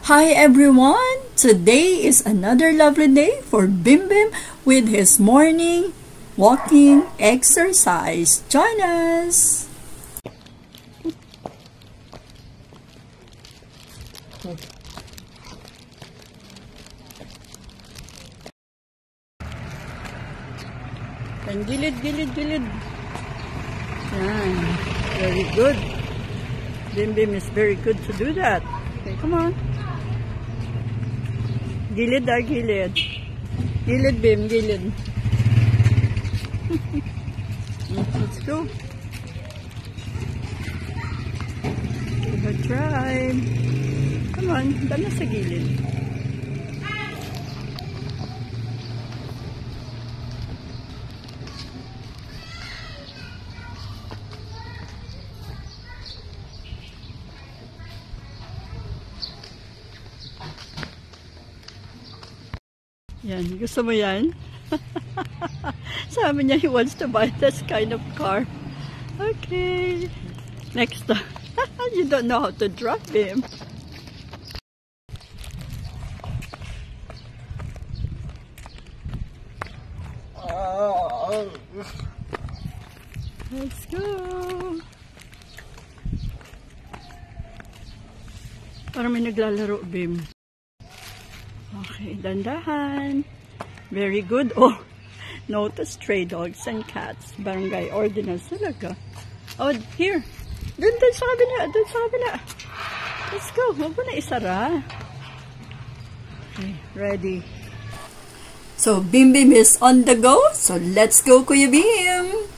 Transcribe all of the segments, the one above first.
Hi everyone! Today is another lovely day for Bim Bim with his morning walking exercise. Join us! And gilid. Yan. Very good. Bim Bim is very good to do that. Okay, come on. Gilid. Gilid, Bim, gilid. Let's go. Give a try. Come on, dala sa gilid. Yan, gusto mo yan? Sabi niya, he wants to buy this kind of car. Okay. Next time. You don't know how to drive him. Let's go. Parang may naglalaro, Bim. Okay, dandahan. Very good. Oh, notice stray dogs and cats. Barangay ordinance talaga. Oh, here. Dun sa kabila. Let's go. Huwag mo na isara. Okay, ready. So, Bim Bim is on the go. So, let's go, Kuya Bim.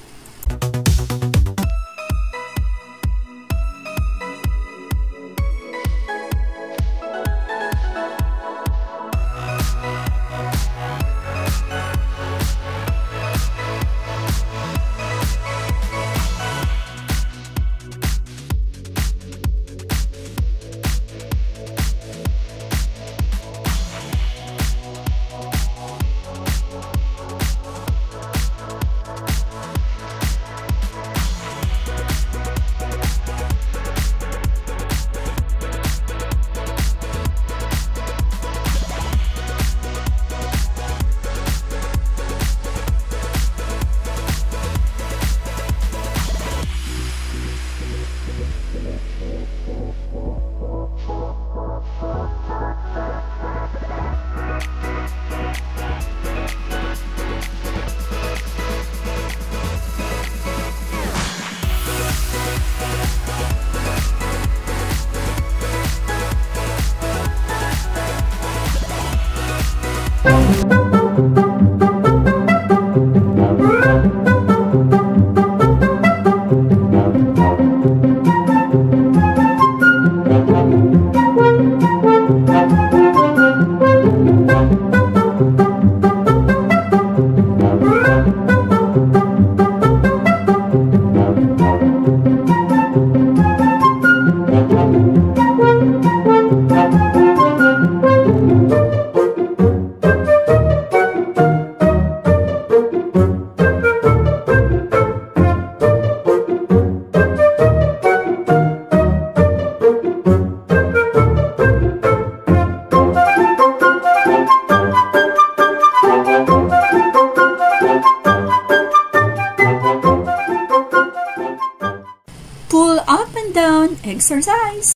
Pull up and down exercise.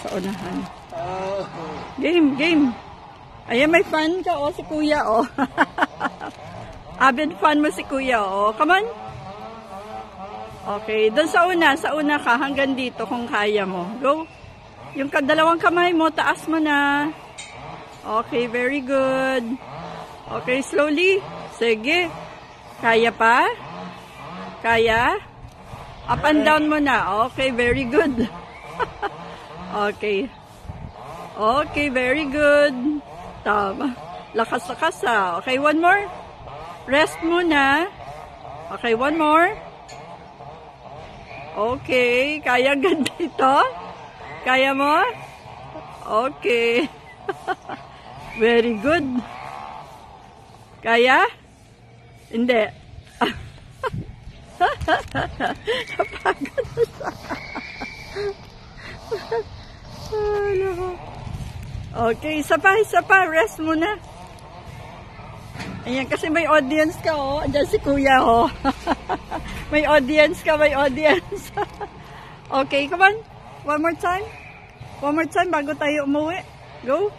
Sa unahan. Game. Ayan, may fan ka, si Kuya, Avid fan mo si Kuya, Come on. Okay, doon sa una ka, hanggang dito kung kaya mo. Go. Yung dalawang kamay mo, taas mo na. Okay, very good. Okay, slowly. Sige. Kaya pa? Kaya? Up and down mo na. Okay, very good. Okay. Okay, very good. Tama. Lakas. Okay, one more. Rest muna. Okay, one more. Okay. Kaya ganda ito? Kaya mo? Okay. Very good. Kaya? Hindi. Napagod na siya. Okay, isa pa. Rest muna. Ayan, kasi may audience ka, oh. Andiyan si kuya, oh. May audience ka, may audience. Okay, come on. One more time bago tayo umuwi. Go.